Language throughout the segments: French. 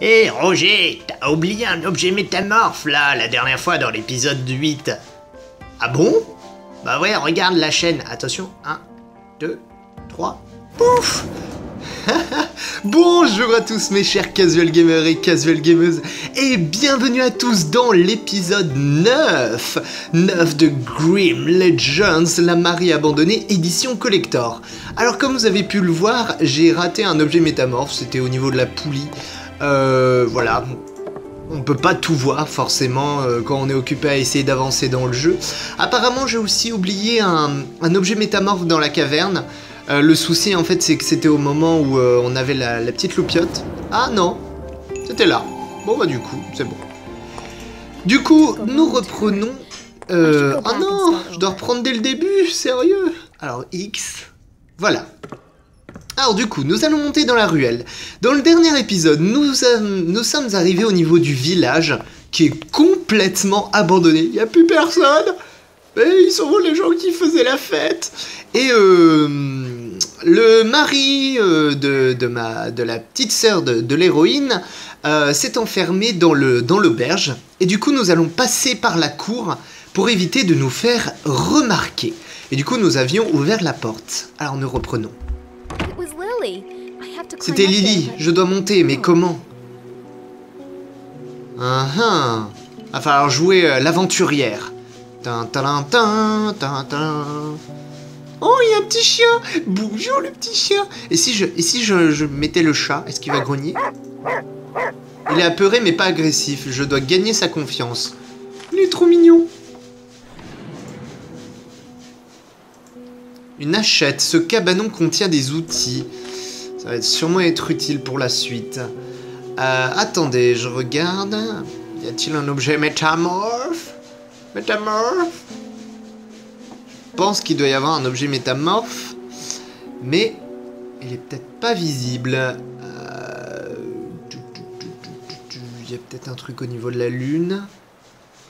Hé Roger, t'as oublié un objet métamorphe là, la dernière fois dans l'épisode 8. Ah bon? Bah ouais, regarde la chaîne. Attention, 1, 2, 3, pouf. Bonjour à tous mes chers casual gamers et casual gameuses et bienvenue à tous dans l'épisode 9 de Grim Legends, la marée abandonnée édition collector. Alors comme vous avez pu le voir, j'ai raté un objet métamorphe, c'était au niveau de la poulie. Voilà, on peut pas tout voir forcément quand on est occupé à essayer d'avancer dans le jeu. Apparemment j'ai aussi oublié un objet métamorphe dans la caverne. Le souci en fait c'est que c'était au moment où on avait la petite loupiote. Ah non, c'était là. Bon bah du coup, c'est bon. Du coup, nous reprenons... Oh non, je dois reprendre dès le début, sérieux. Alors X, voilà. Alors du coup, nous allons monter dans la ruelle. Dans le dernier épisode, nous sommes arrivés au niveau du village qui est complètement abandonné. Il n'y a plus personne. Et ils sont les gens qui faisaient la fête. Et le mari de la petite sœur de l'héroïne s'est enfermé dans l'auberge. Et du coup, nous allons passer par la cour pour éviter de nous faire remarquer. Et du coup, nous avions ouvert la porte. Alors nous reprenons. C'était Lily, je dois monter, mais comment? Va falloir jouer l'aventurière. Oh, il y a un petit chien. Bonjour le petit chien. Et si je mettais le chat, est-ce qu'il va grogner? Il est apeuré mais pas agressif. Je dois gagner sa confiance. Il est trop mignon. Une hachette. Ce cabanon contient des outils. Ça va sûrement être utile pour la suite. Attendez, je regarde. Y a-t-il un objet métamorphe? Je pense qu'il doit y avoir un objet métamorphe, mais il est peut-être pas visible. Il y a peut-être un truc au niveau de la lune.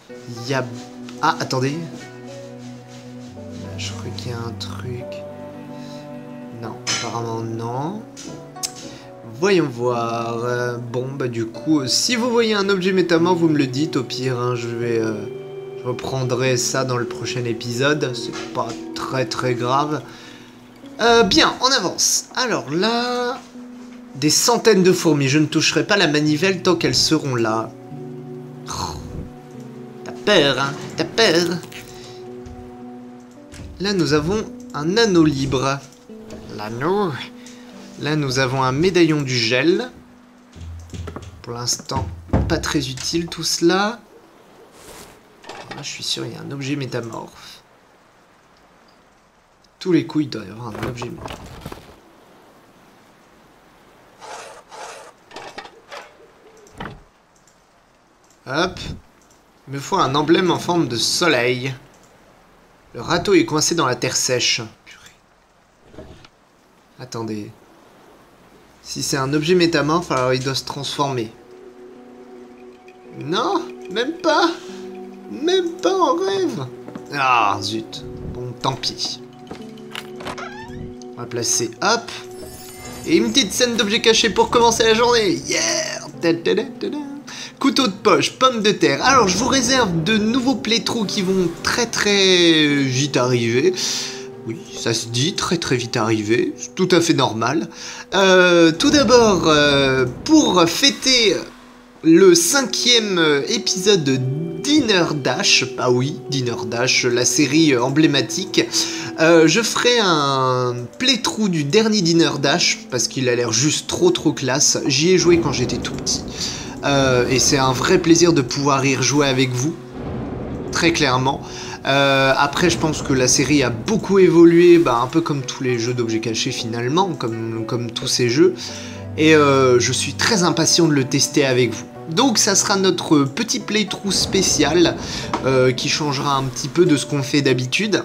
Il y a... Ah, attendez. Je crois qu'il y a un truc. Non, apparemment non. Voyons voir. Bon, bah du coup, si vous voyez un objet métamorphe, vous me le dites. Au pire, hein, je reprendrai ça dans le prochain épisode. C'est pas très grave. Bien, on avance. Alors là... Des centaines de fourmis. Je ne toucherai pas la manivelle tant qu'elles seront là. Oh, t'as peur, hein? T'as peur? Là, nous avons un anneau libre. L'anneau. Là, nous avons un médaillon du gel. Pour l'instant, pas très utile tout cela. Là, je suis sûr, il y a un objet métamorphe. Tous les coups, il doit y avoir un objet métamorphe. Hop. Il me faut un emblème en forme de soleil. Le râteau est coincé dans la terre sèche. Purée. Attendez. Si c'est un objet métamorphe, alors il doit se transformer. Non, même pas. Même pas en rêve. Ah, zut. Bon, tant pis. On va placer, hop. Et une petite scène d'objets cachés pour commencer la journée. Yeah. Couteau de poche, pommes de terre. Alors, je vous réserve de nouveaux playthroughs qui vont très vite arriver. Oui, ça se dit, très vite arriver. C'est tout à fait normal. Tout d'abord, pour fêter le 5e épisode de Dinner Dash, ah oui, Dinner Dash, la série emblématique, je ferai un playthrough du dernier Dinner Dash, parce qu'il a l'air juste trop classe. J'y ai joué quand j'étais tout petit. Et c'est un vrai plaisir de pouvoir y rejouer avec vous, très clairement. Après, je pense que la série a beaucoup évolué, un peu comme tous les jeux d'objets cachés finalement, comme tous ces jeux. Et je suis très impatient de le tester avec vous. Donc ça sera notre petit playthrough spécial qui changera un petit peu de ce qu'on fait d'habitude.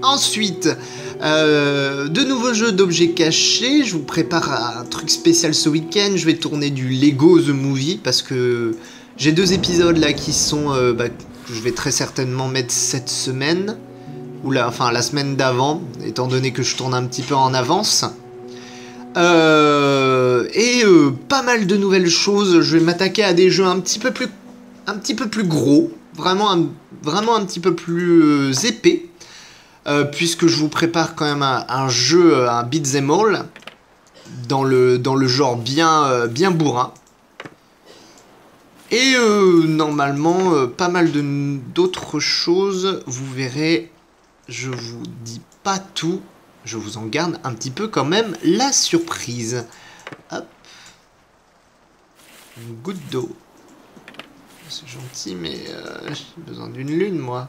Ensuite, de nouveaux jeux d'objets cachés. Je vous prépare un truc spécial ce week-end. Je vais tourner du Lego The Movie parce que j'ai 2 épisodes là qui sont... que je vais très certainement mettre cette semaine. Ou la semaine d'avant, étant donné que je tourne un petit peu en avance. pas mal de nouvelles choses. Je vais m'attaquer à des jeux un petit peu plus gros, vraiment un petit peu plus épais, puisque je vous prépare quand même un jeu, un beat'em all, dans le genre bien bourrin. Et normalement, pas mal d'autres choses, vous verrez, je vous dis pas tout, je vous en garde un petit peu quand même la surprise. Hop. Une goutte d'eau. C'est gentil, mais j'ai besoin d'une lune, moi.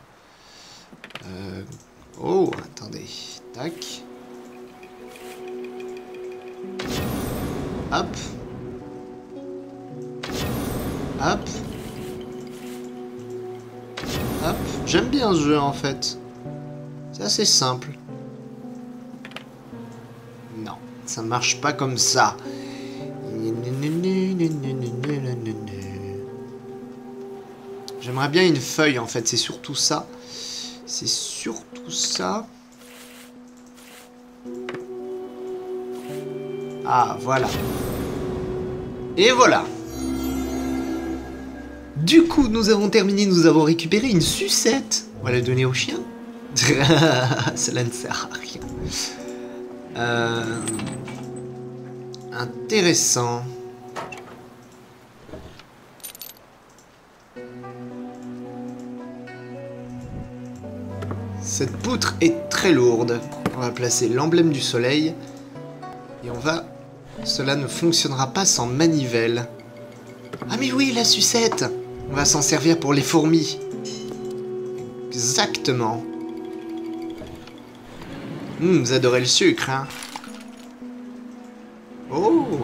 Oh, attendez. Tac. Hop. Hop. Hop. J'aime bien ce jeu, en fait. C'est assez simple. Non, ça marche pas comme ça. J'aimerais bien une feuille, en fait. C'est surtout ça. C'est surtout ça. Ah, voilà. Et voilà. Du coup, nous avons terminé. Nous avons récupéré une sucette. On va la donner au chien. Cela ne sert à rien. Intéressant. Cette poutre est très lourde. On va placer l'emblème du soleil. Et on va... Cela ne fonctionnera pas sans manivelle. Ah mais oui, la sucette! On va s'en servir pour les fourmis. Exactement. Vous adorez le sucre, hein? Oh!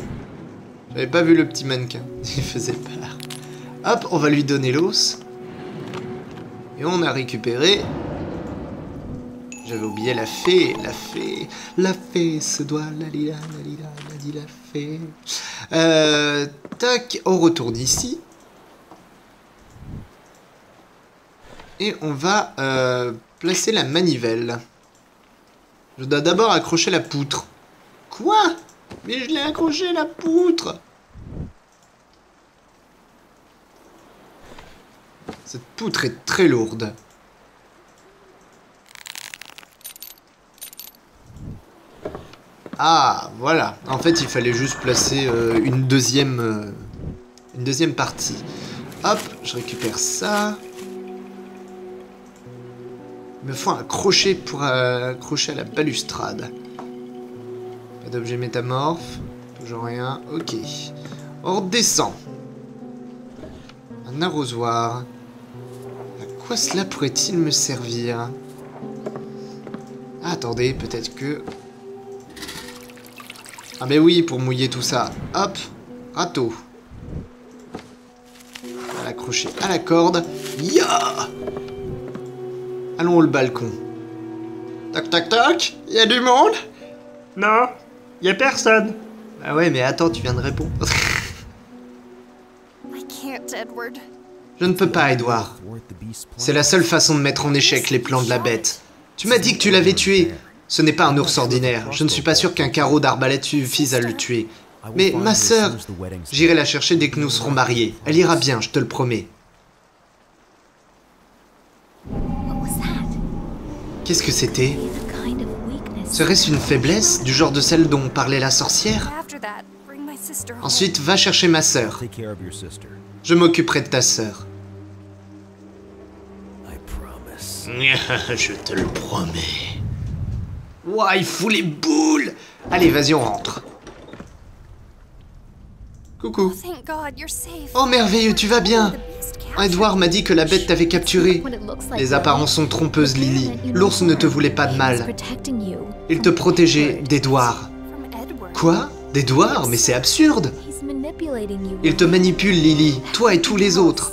J'avais pas vu le petit mannequin. Il faisait peur. Hop, on va lui donner l'os. Et on a récupéré... J'avais oublié la fée, la fée se doit, la fée. Tac, on retourne ici. Et on va placer la manivelle. Je dois d'abord accrocher la poutre. Quoi? Mais je l'ai accroché la poutre. Cette poutre est très lourde. Ah, voilà. En fait, il fallait juste placer une deuxième partie. Hop, je récupère ça. Il me faut un crochet pour accrocher à la balustrade. Pas d'objet métamorphe. Toujours rien. Ok. On redescend. Un arrosoir. À quoi cela pourrait-il me servir? Ah, attendez, peut-être que... Ah mais oui, pour mouiller tout ça. Hop, râteau. On va l'accrocher à la corde. Ya! Allons au balcon. Toc toc toc, y a du monde? Non, y a personne. Ah ouais, mais attends, tu viens de répondre. Je ne peux pas, Edward. C'est la seule façon de mettre en échec les plans de la bête. Tu m'as dit que tu l'avais tué. Ce n'est pas un ours ordinaire. Je ne suis pas sûr qu'un carreau d'arbalète suffise à le tuer. Mais ma sœur, j'irai la chercher dès que nous serons mariés. Elle ira bien, je te le promets. Qu'est-ce que c'était? Serait-ce une faiblesse, du genre de celle dont parlait la sorcière? Ensuite, va chercher ma sœur. Je m'occuperai de ta sœur. Je te le promets. Ouah, il fout les boules! Allez, vas-y, on rentre. Coucou. Oh, merveilleux, tu vas bien? Edward m'a dit que la bête t'avait capturé. Les apparences sont trompeuses, Lily. L'ours ne te voulait pas de mal. Il te protégeait d'Edward. Quoi? D'Edward? Mais c'est absurde! Il te manipule, Lily, toi et tous les autres.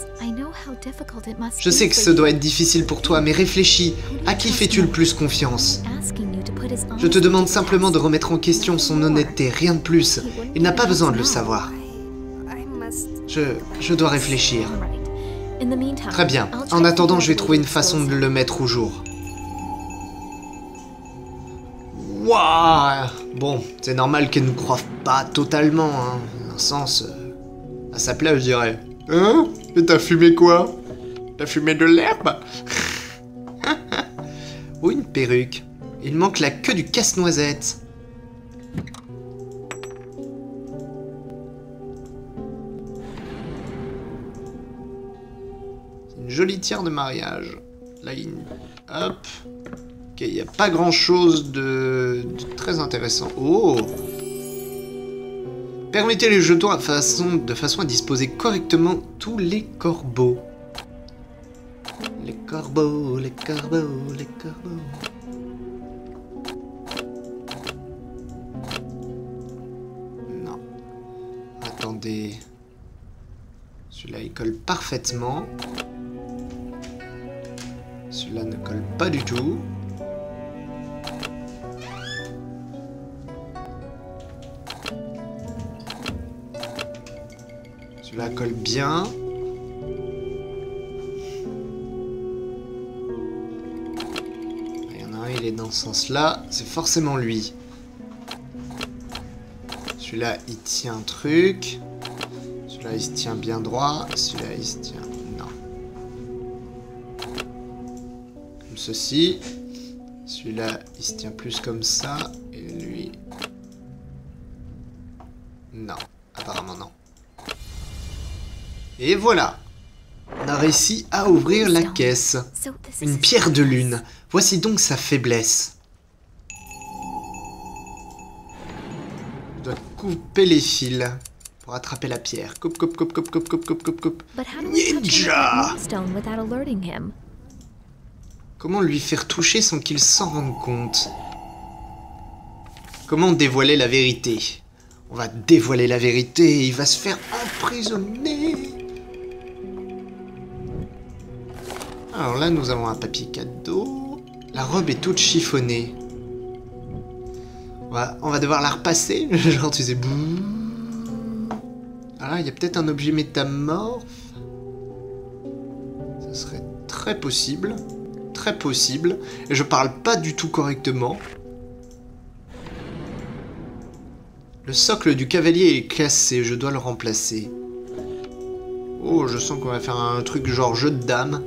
Je sais que ce doit être difficile pour toi, mais réfléchis. À qui fais-tu le plus confiance? Je te demande simplement de remettre en question son honnêteté, rien de plus. Il n'a pas besoin de le savoir. Je dois réfléchir. Très bien. En attendant, je vais trouver une façon de le mettre au jour. Waouh! Bon, c'est normal qu'elle ne croie pas totalement, hein. un sens à sa place, je dirais. Hein? Et t'as fumé quoi? T'as fumé de l'herbe? Oh, une perruque. Il manque la queue du casse-noisette. Une jolie tiare de mariage. Là, hop. Ok, il n'y a pas grand-chose de très intéressant. Oh! Permettez les jetons de façon à disposer correctement tous les corbeaux. Les corbeaux, les corbeaux, les corbeaux. Non. Attendez. Celui-là, il colle parfaitement. Celui-là ne colle pas du tout. Celui-là colle bien. Il y en a un, il est dans ce sens-là. C'est forcément lui. Celui-là, il tient un truc. Celui-là, il se tient bien droit. Celui-là, il se tient... Non. Comme ceci. Celui-là, il se tient plus comme ça. Et lui... Non. Apparemment, non. Et voilà. On a réussi à ouvrir la caisse. Une pierre de lune. Voici donc sa faiblesse. Je dois couper les fils pour attraper la pierre. Coupe, coupe, coupe, coupe, coupe, coupe, coupe, coupe, coupe. Ninja! Comment lui faire toucher sans qu'il s'en rende compte? Comment dévoiler la vérité? On va dévoiler la vérité et il va se faire emprisonner. Alors là, nous avons un papier cadeau. La robe est toute chiffonnée. On va devoir la repasser. Genre, tu sais... Ah là, il y a peut-être un objet métamorphe. Ça serait très possible. Très possible. Et je parle pas du tout correctement. Le socle du cavalier est cassé. Je dois le remplacer. Oh, je sens qu'on va faire un truc genre jeu de dames.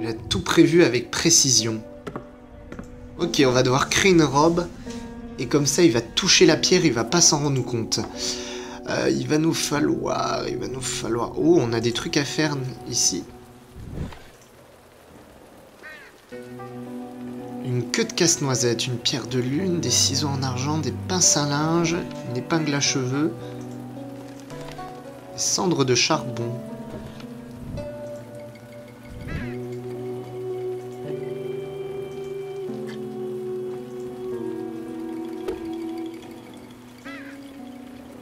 Il a tout prévu avec précision. Ok, on va devoir créer une robe. Et comme ça, il va toucher la pierre, il va pas s'en rendre compte. Il va nous falloir... Oh, on a des trucs à faire ici. Une queue de casse-noisette, une pierre de lune, des ciseaux en argent, des pinces à linge, une épingle à cheveux, des cendres de charbon.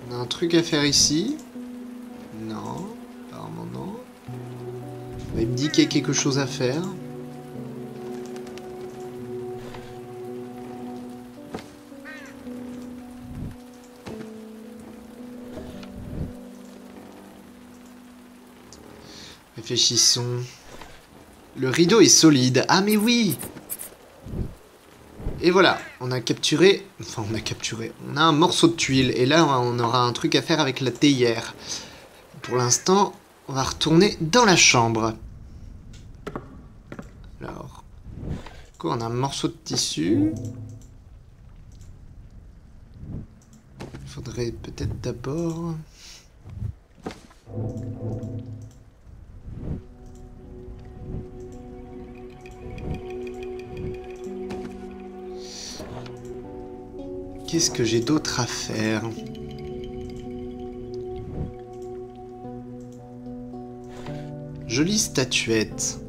On a un truc à faire ici. Non, apparemment non. Il me dit qu'il y a quelque chose à faire. Réfléchissons. Le rideau est solide. Ah mais oui! Et voilà, on a capturé... Enfin, on a capturé. On a un morceau de tuile. Et là, on aura un truc à faire avec la théière. Pour l'instant, on va retourner dans la chambre. Alors... Quoi, on a un morceau de tissu. Il faudrait peut-être d'abord... Qu'est-ce que j'ai d'autre à faire? Jolie statuette.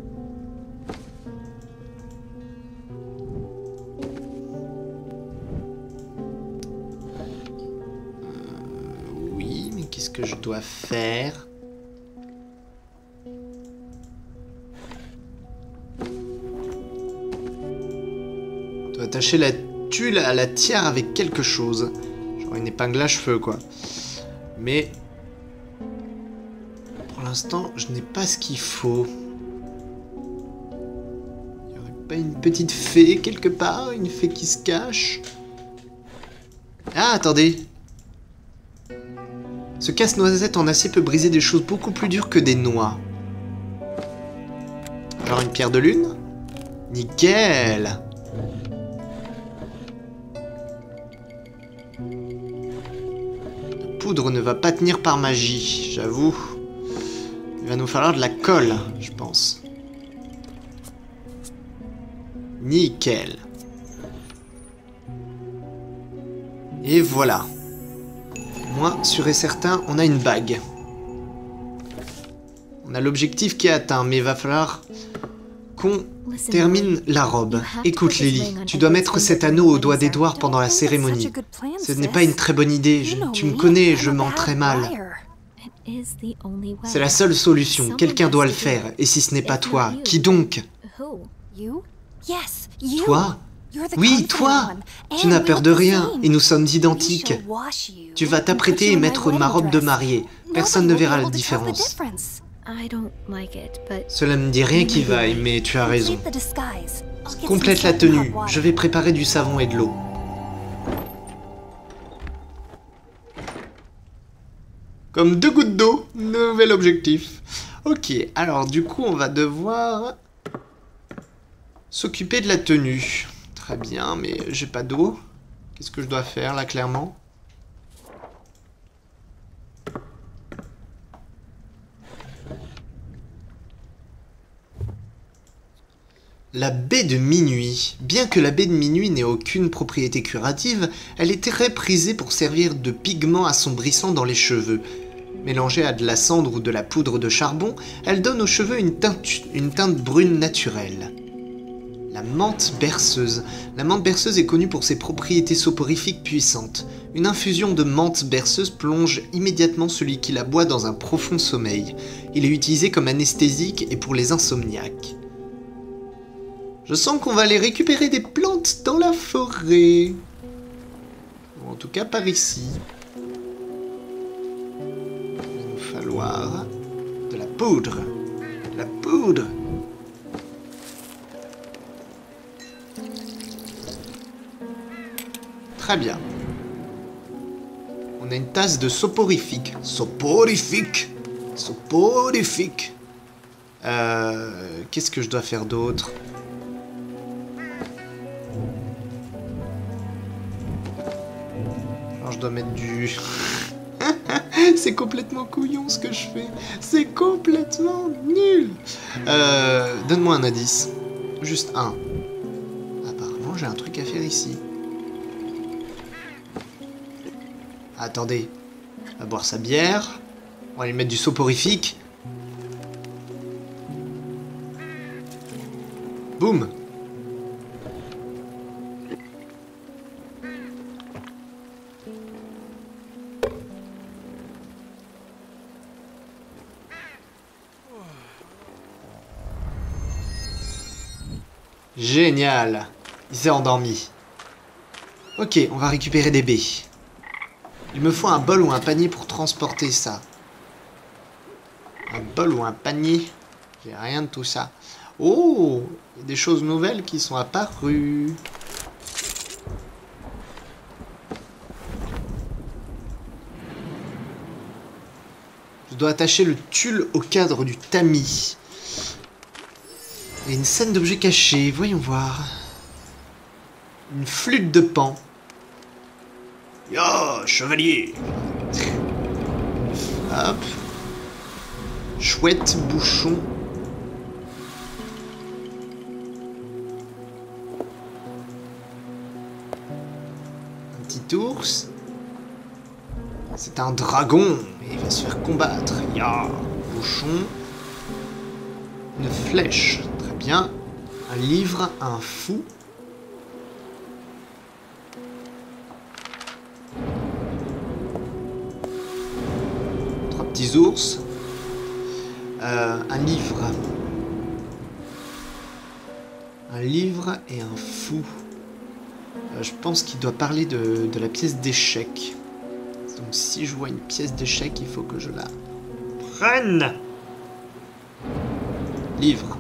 Oui, mais qu'est-ce que je dois faire? On doit attacher la tuile à la tiare avec quelque chose. Genre une épingle à cheveux, quoi. Mais... pour l'instant, je n'ai pas ce qu'il faut. Il n'y aurait pas une petite fée quelque part? Une fée qui se cache? Ah, attendez. Ce casse-noisette en acier peut briser des choses beaucoup plus dures que des noix. Genre une pierre de lune? Nickel! La poudre ne va pas tenir par magie, j'avoue. Il va nous falloir de la colle, je pense. Nickel. Et voilà. Moi, sûr et certain, on a une bague. On a l'objectif qui est atteint, mais il va falloir qu'on termine la robe. Écoute, Lily, tu dois mettre cet anneau au doigt d'Edward pendant la cérémonie. Ce n'est pas une très bonne idée. Tu me connais, je mens très mal. C'est la seule solution. Quelqu'un doit le faire. Et si ce n'est pas toi, qui donc? Toi? Oui, toi! Tu n'as peur de rien, et nous sommes identiques. Tu vas t'apprêter et mettre ma robe de mariée. Personne ne verra la différence. Cela ne me dit rien qui vaille, mais tu as raison. Complète la tenue. Je vais préparer du savon et de l'eau. Comme 2 gouttes d'eau. Nouvel objectif. Ok, alors du coup, on va devoir s'occuper de la tenue. Très bien, mais j'ai pas d'eau. Qu'est-ce que je dois faire là, clairement? La baie de minuit. Bien que la baie de minuit n'ait aucune propriété curative, elle est très prisée pour servir de pigment assombrissant dans les cheveux. Mélangée à de la cendre ou de la poudre de charbon, elle donne aux cheveux une teinte brune naturelle. La menthe berceuse. La menthe berceuse est connue pour ses propriétés soporifiques puissantes. Une infusion de menthe berceuse plonge immédiatement celui qui la boit dans un profond sommeil. Il est utilisé comme anesthésique et pour les insomniaques. Je sens qu'on va aller récupérer des plantes dans la forêt. Ou en tout cas par ici. Il va nous falloir de la poudre. De la poudre. Très bien. On a une tasse de soporifique. Soporifique. Soporifique. Qu'est-ce que je dois faire d'autre? Alors je dois mettre du... C'est complètement couillon ce que je fais. C'est complètement nul. Donne-moi un indice. Juste un. Apparemment j'ai un truc à faire ici. Attendez, on va boire sa bière. On va lui mettre du soporifique. Boum. Génial. Il s'est endormi. Ok, on va récupérer des baies. Il me faut un bol ou un panier pour transporter ça. Un bol ou un panier? J'ai rien de tout ça. Oh! Il y a des choses nouvelles qui sont apparues. Je dois attacher le tulle au cadre du tamis. Il y a une scène d'objets cachés. Voyons voir. Une flûte de Pan. Yo, chevalier! Hop. Chouette, bouchon. Un petit ours. C'est un dragon. Et il va se faire combattre. Ya, bouchon. Une flèche. Très bien. Un livre, un fou. Petits ours. Un livre. Un livre et un fou. Je pense qu'il doit parler de la pièce d'échec. Donc si je vois une pièce d'échec, il faut que je la prenne. Livre.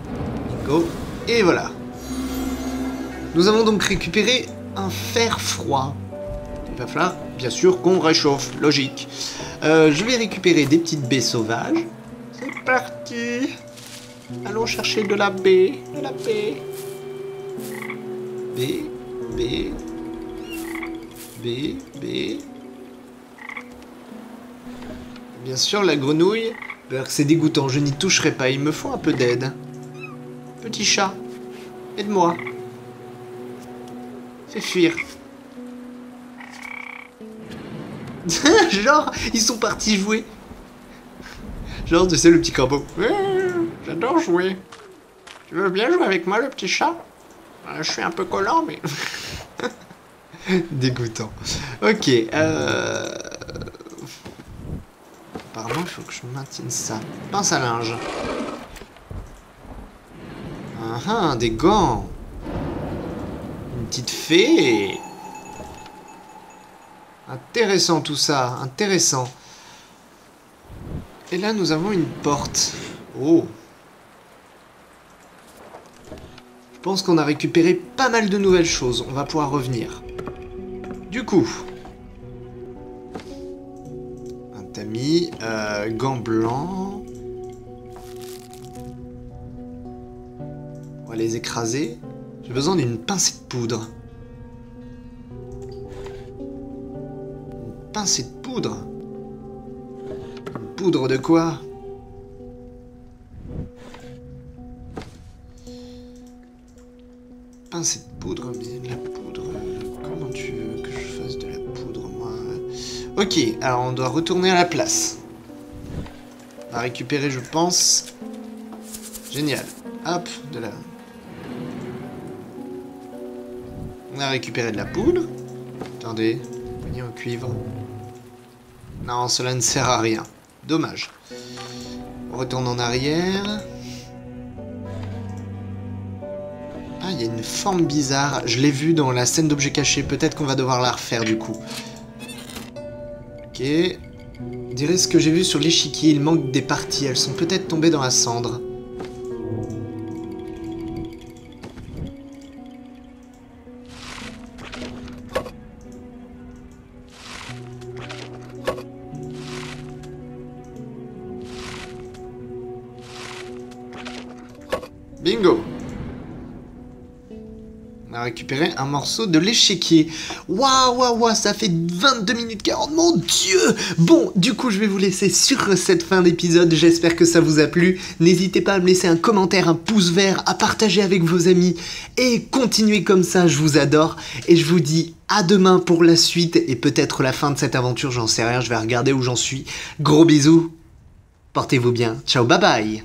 Bingo. Et voilà. Nous avons donc récupéré un fer froid. Il va falloir, bien sûr, qu'on réchauffe. Logique. Je vais récupérer des petites baies sauvages. C'est parti. Allons chercher de la baie. De la baie. Baie. Baie. Baie. Baie. Bien sûr, la grenouille. C'est dégoûtant, je n'y toucherai pas. Il me faut un peu d'aide. Petit chat, aide-moi. Fais fuir. Genre, ils sont partis jouer. Genre, tu sais, le petit corbeau. J'adore jouer. Tu veux bien jouer avec moi, le petit chat? Je suis un peu collant, mais... Dégoûtant. Ok, apparemment, il faut que je maintienne ça. Pince à linge. Ah, des gants. Une petite fée. Intéressant tout ça, intéressant. Et là, nous avons une porte. Oh. Je pense qu'on a récupéré pas mal de nouvelles choses. On va pouvoir revenir. Du coup... Un tamis, gants blancs... On va les écraser. J'ai besoin d'une pincée de poudre. Une pincée de poudre? Une poudre de quoi? Pincée de poudre, mais de la poudre... Comment tu veux que je fasse de la poudre, moi? Ok, alors on doit retourner à la place. On va récupérer, je pense... Génial. Hop, de la... On a récupéré de la poudre. Attendez, poignée au cuivre. Non, cela ne sert à rien. Dommage. On retourne en arrière. Ah, il y a une forme bizarre. Je l'ai vue dans la scène d'objets cachés. Peut-être qu'on va devoir la refaire du coup. Ok. On dirait ce que j'ai vu sur l'échiquier. Il manque des parties. Elles sont peut-être tombées dans la cendre. Bingo! On a récupéré un morceau de l'échiquier. Waouh, ça fait 22 minutes 40, mon Dieu! Bon, du coup, je vais vous laisser sur cette fin d'épisode. J'espère que ça vous a plu. N'hésitez pas à me laisser un commentaire, un pouce vert, à partager avec vos amis. Et continuez comme ça, je vous adore. Et je vous dis à demain pour la suite et peut-être la fin de cette aventure, j'en sais rien. Je vais regarder où j'en suis. Gros bisous. Portez-vous bien. Ciao, bye bye!